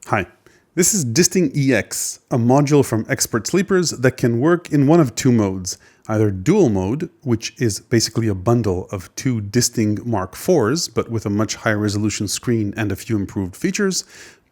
Hi, this is DISTING EX, a module from Expert Sleepers that can work in one of two modes. Either dual mode, which is basically a bundle of two DISTING Mark4s, but with a much higher resolution screen and a few improved features,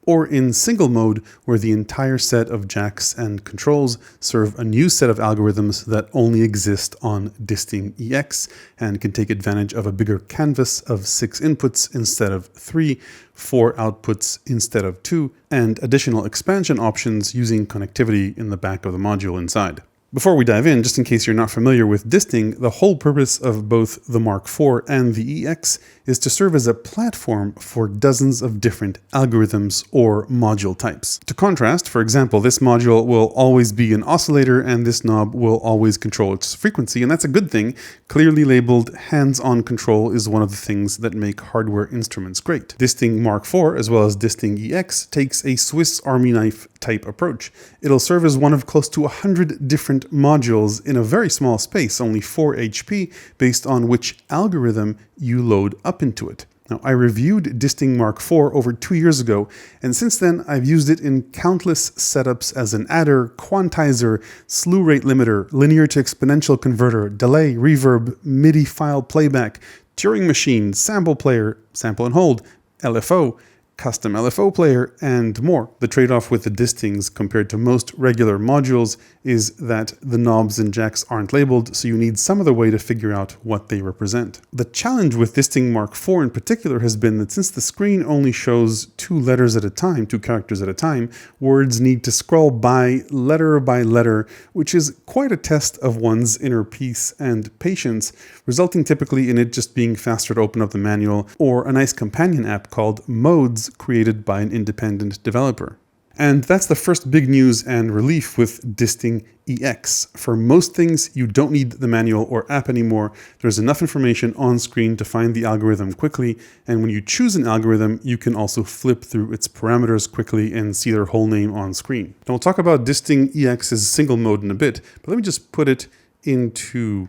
or in single mode, where the entire set of jacks and controls serve a new set of algorithms that only exist on DISTING EX and can take advantage of a bigger canvas of 6 inputs instead of 3, 4 outputs instead of 2, and additional expansion options using connectivity in the back of the module inside. Before we dive in, just in case you're not familiar with DISTING, the whole purpose of both the Mark IV and the EX is to serve as a platform for dozens of different algorithms or module types. To contrast, for example, this module will always be an oscillator and this knob will always control its frequency, and that's a good thing. Clearly labeled hands-on control is one of the things that make hardware instruments great. DISTING Mark IV, as well as DISTING EX, takes a Swiss Army knife type approach. It'll serve as one of close to 100 different modules in a very small space, only 4 HP, based on which algorithm you load up into it. Now, I reviewed DISTING Mark IV over 2 years ago, and since then I've used it in countless setups as an adder, quantizer, slew rate limiter, linear to exponential converter, delay, reverb, MIDI file playback, Turing machine, sample player, sample and hold, LFO, custom LFO player, and more. The trade-off with the DISTINGs compared to most regular modules is that the knobs and jacks aren't labeled, so you need some other way to figure out what they represent. The challenge with DISTING Mark IV in particular has been that since the screen only shows 2 letters at a time, 2 characters at a time, words need to scroll by letter, which is quite a test of one's inner peace and patience, resulting typically in it just being faster to open up the manual or a nice companion app called Modes, created by an independent developer. And that's the first big news and relief with DISTING EX. For most things, you don't need the manual or app anymore. There's enough information on screen to find the algorithm quickly, and when you choose an algorithm, you can also flip through its parameters quickly and see their whole name on screen. Now, we'll talk about DISTING EX's single mode in a bit, but let me just put it into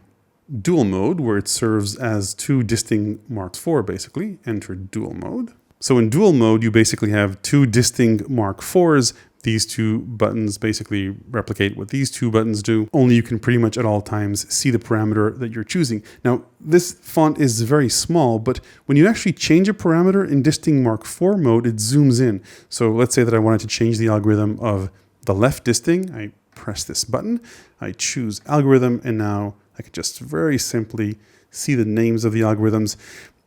dual mode, where it serves as 2 DISTING Mark IV, basically. Enter dual mode. So in dual mode, you basically have 2 DISTING Mark IVs. These 2 buttons basically replicate what these 2 buttons do, only you can pretty much at all times see the parameter that you're choosing. Now, this font is very small, but when you actually change a parameter in DISTING Mark IV mode, it zooms in. So let's say that I wanted to change the algorithm of the left DISTING. I press this button, I choose algorithm, and now I can just very simply see the names of the algorithms.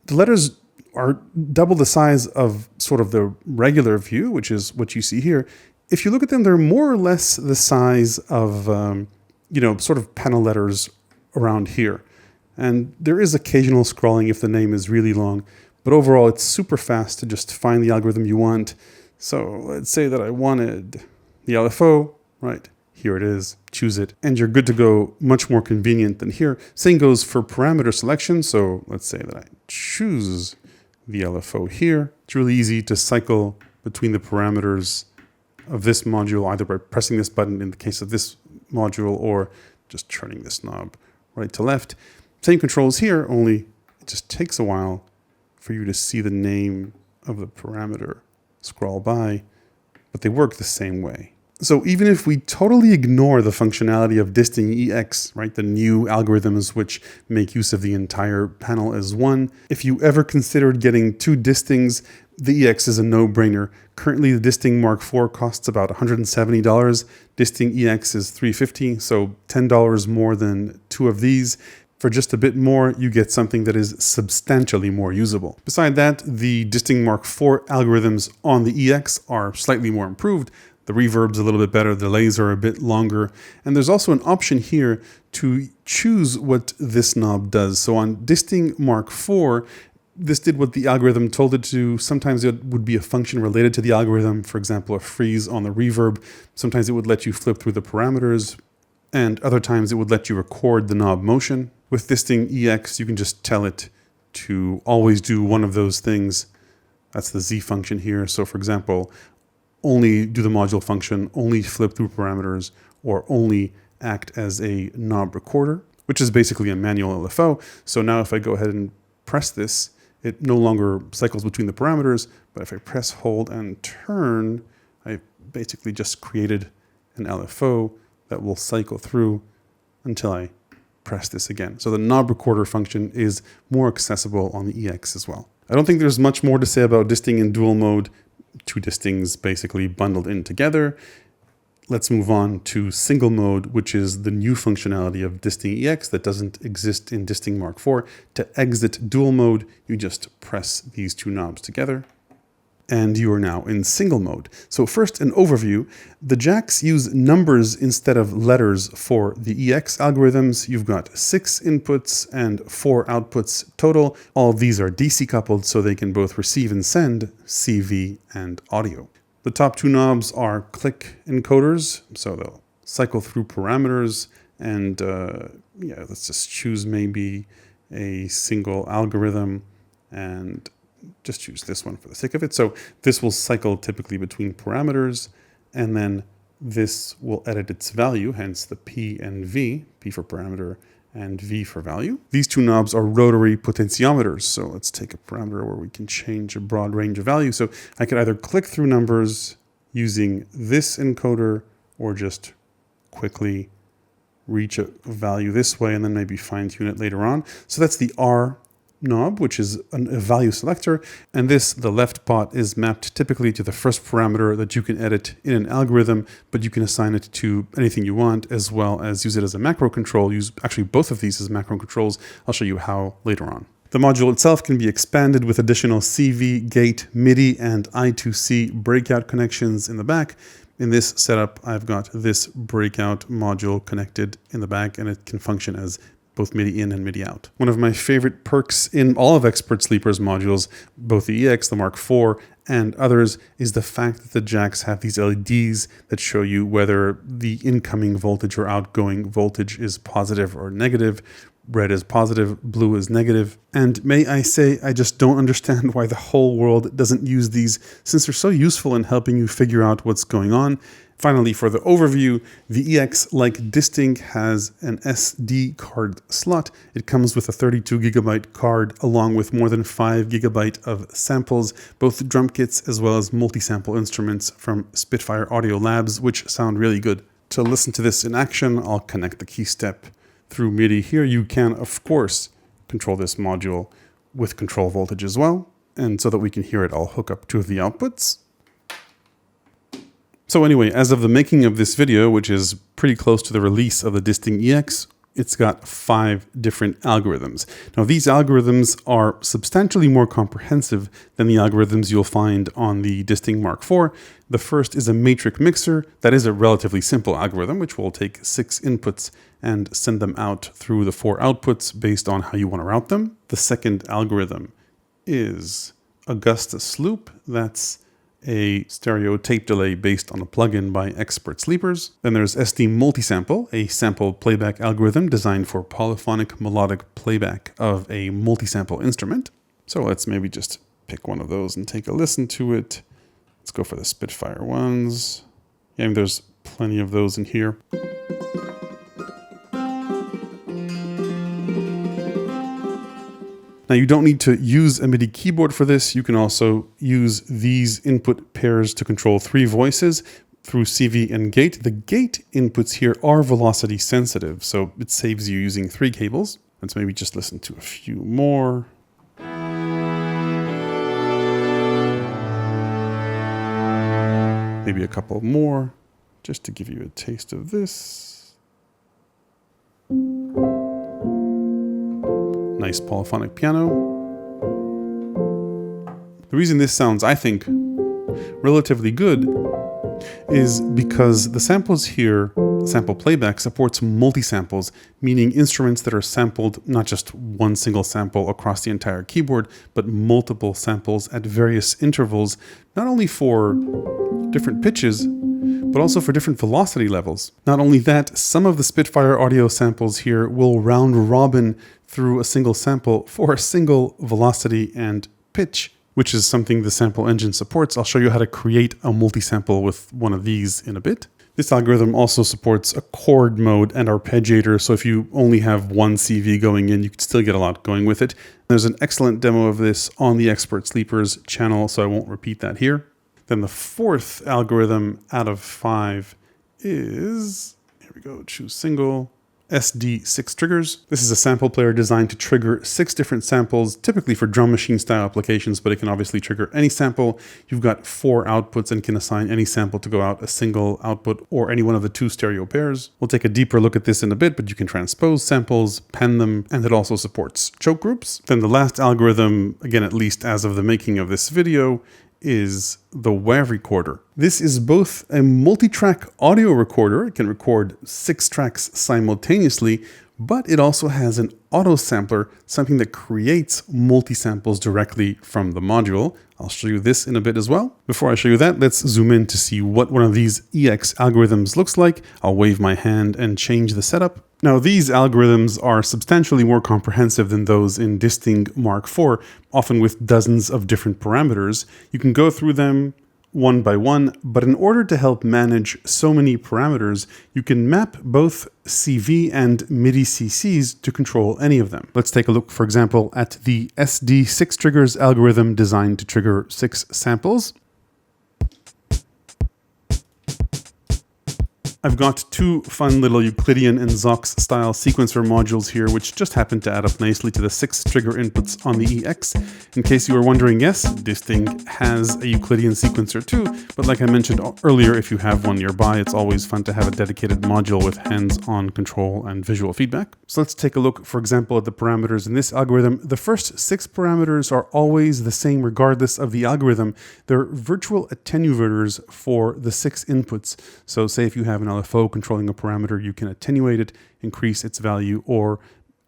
The letters are double the size of sort of the regular view, which is what you see here. If you look at them, they're more or less the size of, sort of panel letters around here. And there is occasional scrolling if the name is really long, but overall it's super fast to just find the algorithm you want. So let's say that I wanted the LFO, right? Here it is, choose it, and you're good to go, much more convenient than here. Same goes for parameter selection. So let's say that I choose the LFO here. It's really easy to cycle between the parameters of this module, either by pressing this button in the case of this module or just turning this knob right to left. Same controls here, only it just takes a while for you to see the name of the parameter scroll by, but they work the same way. So even if we totally ignore the functionality of DISTING EX, right, the new algorithms which make use of the entire panel as one, if you ever considered getting 2 DISTINGs, the EX is a no-brainer. Currently, the DISTING Mark IV costs about $170. DISTING EX is $350, so $10 more than 2 of these. For just a bit more, you get something that is substantially more usable. Beside that, the DISTING Mark IV algorithms on the EX are slightly more improved. The reverb's a little bit better, the delays are a bit longer, and there's also an option here to choose what this knob does. So on DISTING Mark IV, this did what the algorithm told it to. Sometimes it would be a function related to the algorithm, for example, a freeze on the reverb. Sometimes it would let you flip through the parameters, and other times it would let you record the knob motion. With DISTING EX, you can just tell it to always do one of those things. That's the Z function here. So for example, only do the module function, only flip through parameters, or only act as a knob recorder, which is basically a manual LFO. So now if I go ahead and press this, it no longer cycles between the parameters, but if I press, hold, and turn, I basically just created an LFO that will cycle through until I press this again. So the knob recorder function is more accessible on the EX as well. I don't think there's much more to say about disting in dual mode. Two distings basically bundled in together. Let's move on to single mode, which is the new functionality of DISTING EX that doesn't exist in DISTING MK4. To exit dual mode, you just press these two knobs together, and you are now in single mode. So first, an overview. The jacks use numbers instead of letters for the EX algorithms. You've got 6 inputs and 4 outputs total. All of these are DC coupled, so they can both receive and send CV and audio. The top two knobs are click encoders, so they'll cycle through parameters, and yeah, let's just choose maybe a single algorithm and just choose this one for the sake of it. So this will cycle typically between parameters, and then this will edit its value, hence the P and V, P for parameter and V for value. These two knobs are rotary potentiometers. So let's take a parameter where we can change a broad range of values. So I could either click through numbers using this encoder or just quickly reach a value this way and then maybe fine tune it later on. So that's the R knob, which is a value selector. And this, the left pot, is mapped typically to the first parameter that you can edit in an algorithm, but you can assign it to anything you want, as well as use it as a macro control. Use actually both of these as macro controls. I'll show you how later on. The module itself can be expanded with additional CV, gate, MIDI, and I2C breakout connections in the back. In this setup, I've got this breakout module connected in the back, and it can function as both MIDI in and MIDI out. One of my favorite perks in all of Expert Sleeper's modules, both the EX, the Mark IV, and others, is the fact that the jacks have these LEDs that show you whether the incoming voltage or outgoing voltage is positive or negative. Red is positive, blue is negative. And may I say, I just don't understand why the whole world doesn't use these, since they're so useful in helping you figure out what's going on. Finally, for the overview, the EX, like DISTING, has an SD card slot. It comes with a 32 gigabyte card along with more than 5 gigabyte of samples, both drum kits as well as multi-sample instruments from Spitfire Audio Labs, which sound really good. To listen to this in action, I'll connect the key step through MIDI. Here you can, of course, control this module with control voltage as well. And so that we can hear it, I'll hook up two of the outputs. So anyway, as of the making of this video, which is pretty close to the release of the DISTING EX, it's got 5 different algorithms. Now, these algorithms are substantially more comprehensive than the algorithms you'll find on the DISTING MK4. The first is a matrix mixer. That is a relatively simple algorithm, which will take 6 inputs and send them out through the 4 outputs based on how you want to route them. The second algorithm is Augustus Loop. That's a stereo tape delay based on a plugin by Expert Sleepers. Then there's SD Multisample, a sample playback algorithm designed for polyphonic melodic playback of a multisample instrument. So let's maybe just pick one of those and take a listen to it. Let's go for the Spitfire ones. Yeah, I mean, there's plenty of those in here. Now, you don't need to use a MIDI keyboard for this. You can also use these input pairs to control 3 voices through CV and gate. The gate inputs here are velocity sensitive, so it saves you using 3 cables. Let's maybe just listen to a few more. Maybe a couple more, just to give you a taste of this. Nice polyphonic piano. The reason this sounds, I think, relatively good is because the samples here, sample playback, supports multi-samples, meaning instruments that are sampled not just one single sample across the entire keyboard, but multiple samples at various intervals, not only for different pitches, but also for different velocity levels. Not only that, some of the Spitfire audio samples here will round robin through a single sample for a single velocity and pitch, which is something the sample engine supports. I'll show you how to create a multi-sample with one of these in a bit. This algorithm also supports a chord mode and arpeggiator, so if you only have one CV going in, you can still get a lot going with it. There's an excellent demo of this on the Expert Sleepers channel, so I won't repeat that here. Then the fourth algorithm out of 5 is, here we go, choose single, SD6 triggers. This is a sample player designed to trigger 6 different samples, typically for drum machine style applications, but it can obviously trigger any sample. You've got 4 outputs and can assign any sample to go out a single output or any one of the 2 stereo pairs. We'll take a deeper look at this in a bit, but you can transpose samples, pen them, and it also supports choke groups. Then the last algorithm, again, at least as of the making of this video, is the WAV recorder. This is both a multi-track audio recorder. It can record 6 tracks simultaneously, but it also has an auto sampler, something that creates multi-samples directly from the module. I'll show you this in a bit as well. Before I show you that, let's zoom in to see what one of these EX algorithms looks like. I'll wave my hand and change the setup. Now, these algorithms are substantially more comprehensive than those in DISTING MK4, often with dozens of different parameters. You can go through them one by one, but in order to help manage so many parameters, you can map both CV and MIDI CCs to control any of them. Let's take a look, for example, at the SD6 triggers algorithm designed to trigger 6 samples. I've got 2 fun little Euclidean and Zox style sequencer modules here, which just happen to add up nicely to the 6 trigger inputs on the EX. In case you were wondering, yes, DISTING has a Euclidean sequencer too, but like I mentioned earlier, if you have one nearby, it's always fun to have a dedicated module with hands-on control and visual feedback. So let's take a look, for example, at the parameters in this algorithm. The first 6 parameters are always the same regardless of the algorithm. They're virtual attenuators for the 6 inputs. So say if you have an LFO controlling a parameter, you can attenuate it, increase its value, or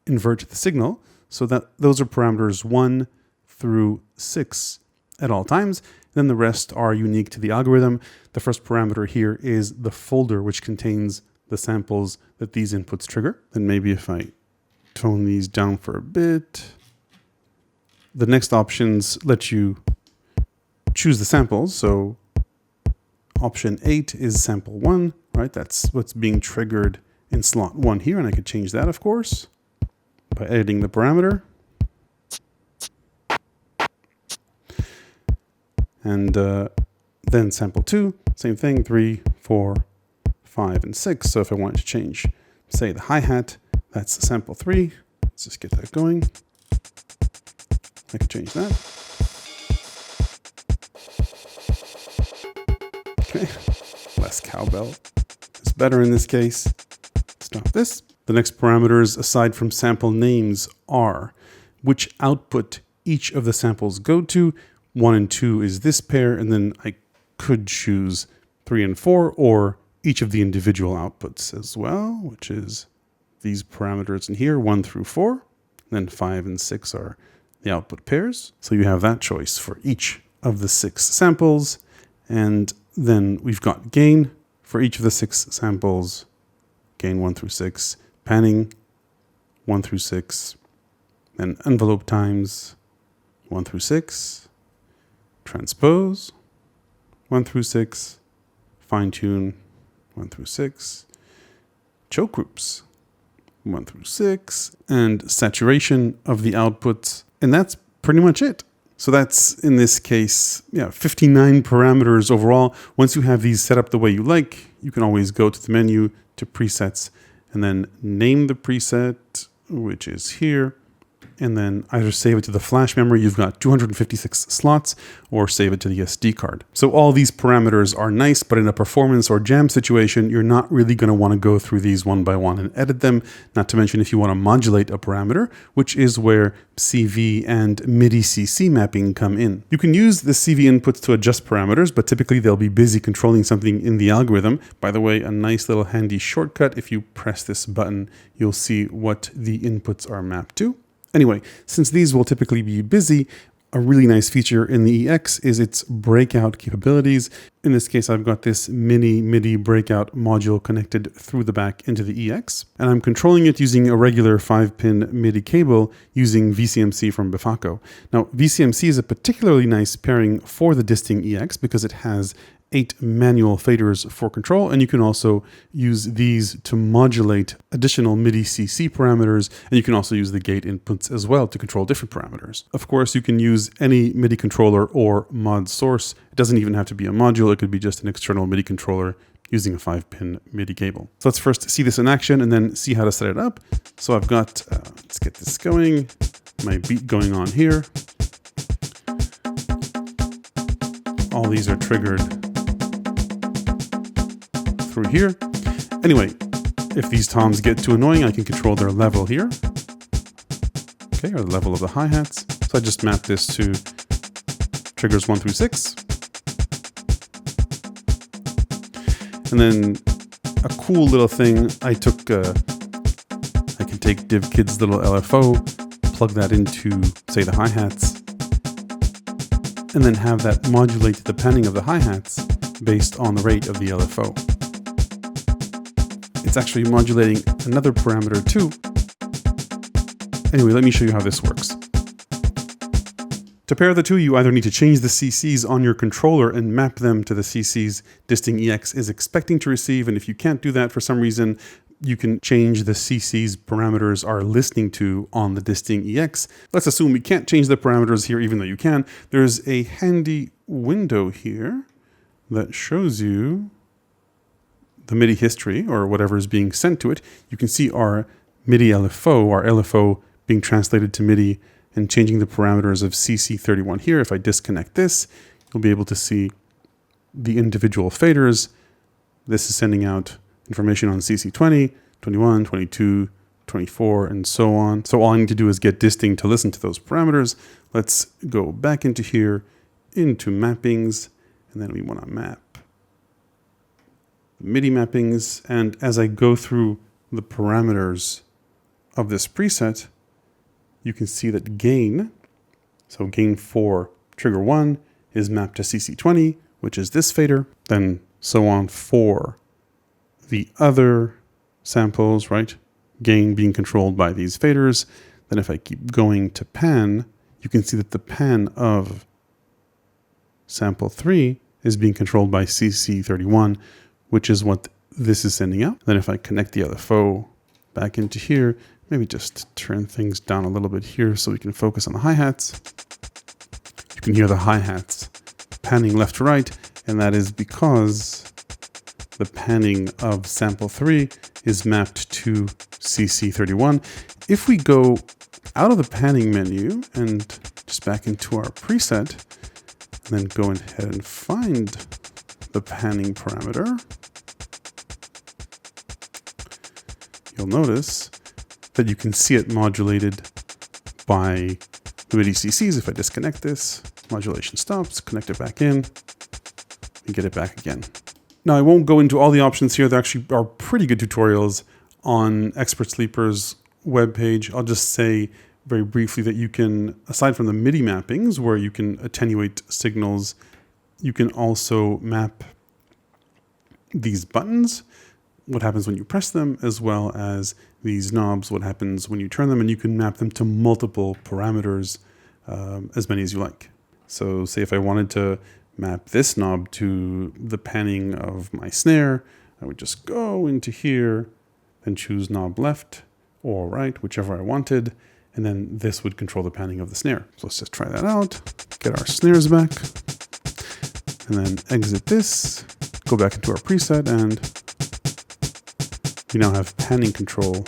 invert the signal, so that those are parameters 1 through 6 at all times. Then the rest are unique to the algorithm. The first parameter here is the folder, which contains the samples that these inputs trigger. Then maybe if I tone these down for a bit, the next options let you choose the samples. So option 8 is sample 1, right? That's what's being triggered in slot 1 here, and I could change that, of course, by editing the parameter. And then sample 2, same thing, 3, 4, 5, and 6. So if I wanted to change, say, the hi-hat, that's sample 3. Let's just get that going. I can change that. Okay, less cowbell is better in this case. Stop this. The next parameters, aside from sample names, are which output each of the samples go to. 1 and 2 is this pair, and then I could choose 3 and 4, or each of the individual outputs as well, which is these parameters in here, 1 through 4. And then 5 and 6 are the output pairs. So you have that choice for each of the 6 samples. And then we've got gain for each of the 6 samples, gain 1 through 6, panning 1 through 6, then envelope times 1 through 6, transpose 1 through 6, fine tune 1 through 6, choke groups 1 through 6, and saturation of the outputs. And that's pretty much it. So that's, in this case, 59 parameters overall. Once you have these set up the way you like, you can always go to the menu to presets and then name the preset, which is here, and then either save it to the flash memory. You've got 256 slots, or save it to the SD card. So all these parameters are nice, but in a performance or jam situation, you're not really going to want to go through these one by one and edit them. Not to mention if you want to modulate a parameter, which is where CV and MIDI CC mapping come in. You can use the CV inputs to adjust parameters, but typically they'll be busy controlling something in the algorithm. By the way, a nice little handy shortcut. If you press this button, you'll see what the inputs are mapped to. Anyway, since these will typically be busy, a really nice feature in the EX is its breakout capabilities. In this case, I've got this mini MIDI breakout module connected through the back into the EX, and I'm controlling it using a regular 5-pin MIDI cable using VCMC from Bifaco. Now, VCMC is a particularly nice pairing for the DISTING EX because it has 8 manual faders for control, and you can also use these to modulate additional MIDI CC parameters, and you can also use the gate inputs as well to control different parameters. Of course, you can use any MIDI controller or mod source. It doesn't even have to be a module. It could be just an external MIDI controller using a 5-pin MIDI cable. So let's first see this in action and then see how to set it up. So I've got, let's get this going, my beat going on here. All these are triggered through here. Anyway, if these toms get too annoying, I can control their level here. Okay, or the level of the hi-hats. So I just map this to triggers 1 through 6. And then a cool little thing, I can take DivKid's little LFO, plug that into, say, the hi-hats, and then have that modulate the panning of the hi-hats based on the rate of the LFO. It's actually modulating another parameter too. Anyway, let me show you how this works. To pair the two, you either need to change the CCs on your controller and map them to the CCs DISTING EX is expecting to receive, and if you can't do that for some reason, you can change the CCs parameters are listening to on the DISTING EX. Let's assume we can't change the parameters here, even though you can. There's a handy window here that shows you the MIDI history or whatever is being sent to it. You can see our MIDI LFO, our LFO being translated to MIDI and changing the parameters of CC31 here. If I disconnect this, you'll be able to see the individual faders. This is sending out information on CC20, 21, 22, 24, and so on. So all I need to do is get DISTING to listen to those parameters. Let's go back into here, into mappings, and then we want to map the MIDI mappings. And as I go through the parameters of this preset, you can see that gain, so gain for trigger 1 is mapped to CC20, which is this fader, then so on for the other samples, right? Gain being controlled by these faders. Then if I keep going to pan, you can see that the pan of sample 3 is being controlled by CC31, which is what this is sending out. Then if I connect the LFO back into here, maybe just turn things down a little bit here so we can focus on the hi-hats. You can hear the hi-hats panning left to right, and that is because the panning of sample 3 is mapped to CC31. If we go out of the panning menu and just back into our preset, and then go ahead and find the panning parameter, you'll notice that you can see it modulated by the MIDI CCs. If I disconnect this, modulation stops, connect it back in, and get it back again. Now, I won't go into all the options here. There actually are pretty good tutorials on Expert Sleeper's webpage. I'll just say very briefly that you can, aside from the MIDI mappings, where you can attenuate signals, you can also map these buttons, what happens when you press them, as well as these knobs, what happens when you turn them, and you can map them to multiple parameters, as many as you like. So say if I wanted to map this knob to the panning of my snare, I would just go into here and choose knob left or right, whichever I wanted, and then this would control the panning of the snare. So let's just try that out, get our snares back, and then exit this, go back into our preset, and we now have panning control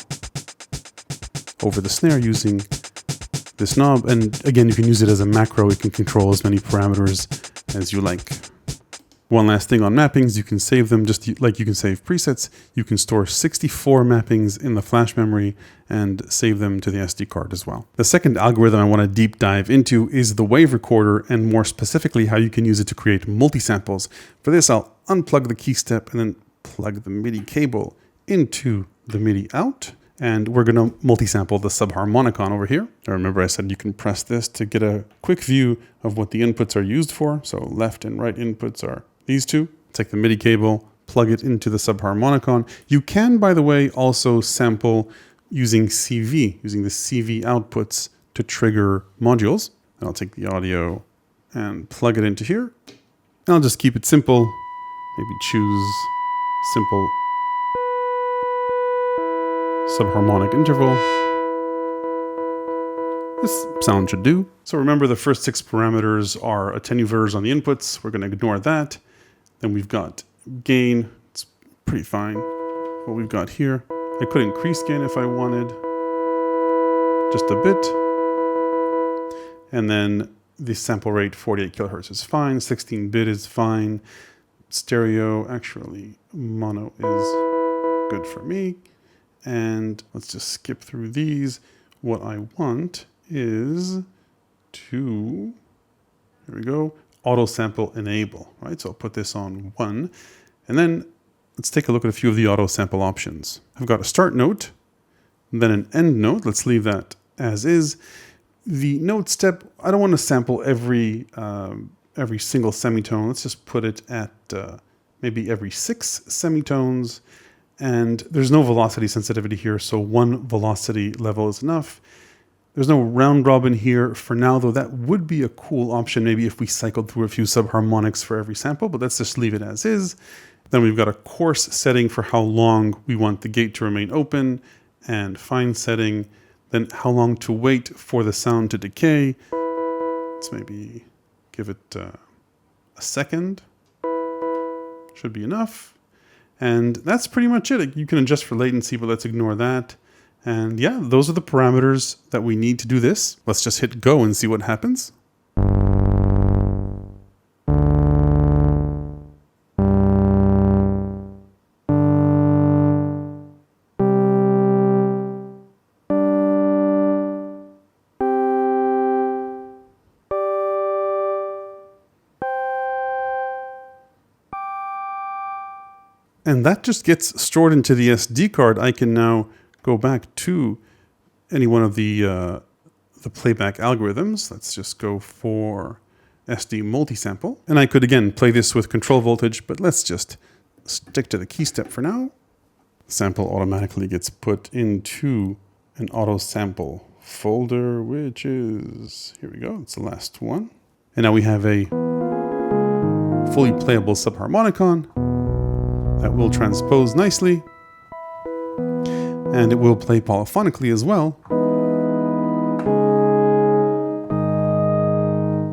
over the snare using this knob. And again, you can use it as a macro. It can control as many parameters as you like. One last thing on mappings, you can save them just like you can save presets. You can store 64 mappings in the flash memory and save them to the SD card as well. The second algorithm I want to deep dive into is the wave recorder, and more specifically how you can use it to create multi-samples. For this, I'll unplug the key step and then plug the MIDI cable into the MIDI out, and we're going to multi-sample the subharmonicon over here. Now remember I said you can press this to get a quick view of what the inputs are used for. So left and right inputs are these two. Take the MIDI cable, plug it into the subharmonicon. You can, by the way, also sample using CV, using the CV outputs to trigger modules. And I'll take the audio and plug it into here. And I'll just keep it simple. Maybe choose simple subharmonic interval. This sound should do. So remember, the first 6 parameters are attenuators on the inputs. We're going to ignore that. Then we've got gain. It's pretty fine. What we've got here, I could increase gain if I wanted, just a bit. And then the sample rate, 48 kilohertz is fine. 16-bit is fine. Stereo, actually, mono is good for me. And let's just skip through these. What I want is to, here we go, auto sample enable, right? So I'll put this on 1. And then let's take a look at a few of the auto sample options. I've got a start note, then an end note. Let's leave that as is. The note step, I don't want to sample every single semitone. Let's just put it at maybe every 6 semitones. And there's no velocity sensitivity here, so 1 velocity level is enough. There's no round robin here for now, though that would be a cool option maybe if we cycled through a few subharmonics for every sample, but let's just leave it as is. Then we've got a coarse setting for how long we want the gate to remain open, and fine setting, then how long to wait for the sound to decay. Let's maybe give it a second. Should be enough. And that's pretty much it. You can adjust for latency, but let's ignore that. And yeah, those are the parameters that we need to do this. Let's just hit go and see what happens. And that just gets stored into the SD card. I can now go back to any one of the playback algorithms. Let's just go for SD multisample. And I could, again, play this with control voltage, but let's just stick to the key step for now. Sample automatically gets put into an auto sample folder, which is, here we go, it's the last one. And now we have a fully playable subharmonicon that will transpose nicely, and it will play polyphonically as well,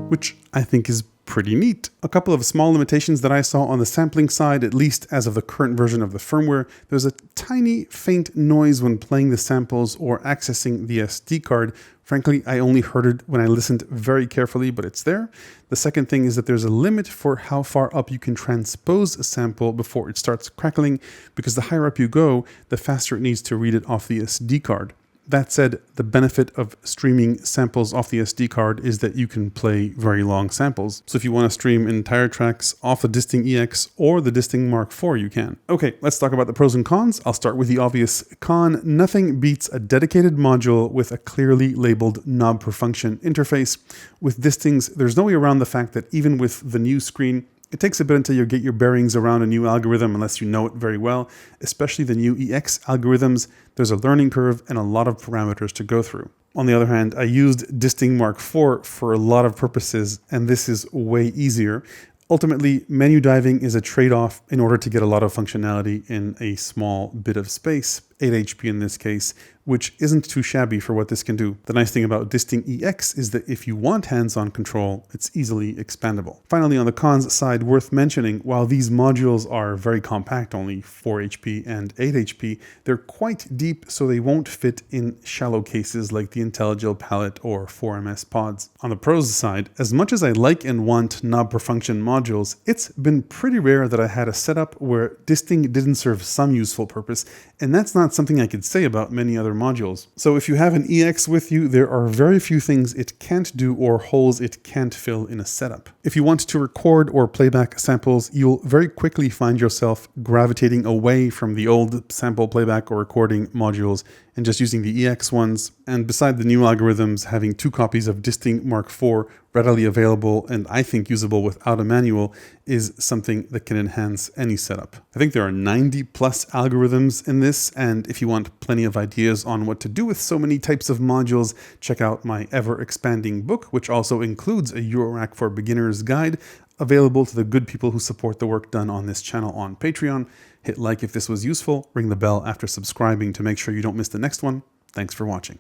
which I think is pretty neat. A couple of small limitations that I saw on the sampling side, at least as of the current version of the firmware. There's a tiny faint noise when playing the samples or accessing the SD card. Frankly, I only heard it when I listened very carefully, but it's there. The second thing is that there's a limit for how far up you can transpose a sample before it starts crackling, because the higher up you go, the faster it needs to read it off the SD card. That said, the benefit of streaming samples off the SD card is that you can play very long samples. So if you want to stream entire tracks off the DISTING EX or the DISTING MK4, you can. Okay, let's talk about the pros and cons. I'll start with the obvious con. Nothing beats a dedicated module with a clearly labeled knob per function interface. With DISTINGs, there's no way around the fact that even with the new screen, it takes a bit until you get your bearings around a new algorithm unless you know it very well, especially the new EX algorithms. There's a learning curve and a lot of parameters to go through. On the other hand, I used DISTING MK4 for a lot of purposes, and this is way easier. Ultimately, menu diving is a trade-off in order to get a lot of functionality in a small bit of space, 8 HP in this case, which isn't too shabby for what this can do. The nice thing about DISTING EX is that if you want hands-on control, it's easily expandable. Finally, on the cons side, worth mentioning, while these modules are very compact, only 4 HP and 8 HP, they're quite deep, so they won't fit in shallow cases like the IntelliGel palette or 4MS pods. On the pros side, as much as I like and want knob per function modules, it's been pretty rare that I had a setup where DISTING didn't serve some useful purpose, and that's not something I could say about many other modules. So if you have an EX with you, there are very few things it can't do or holes it can't fill in a setup. If you want to record or playback samples, you'll very quickly find yourself gravitating away from the old sample playback or recording modules and just using the EX ones. And beside the new algorithms, having 2 copies of DISTING MK4 readily available and I think usable without a manual is something that can enhance any setup. I think there are 90 plus algorithms in this, and if you want plenty of ideas on what to do with so many types of modules, check out my ever expanding book, which also includes a Eurorack for Beginners guide. available to the good people who support the work done on this channel on Patreon. Hit like if this was useful, ring the bell after subscribing to make sure you don't miss the next one. Thanks for watching.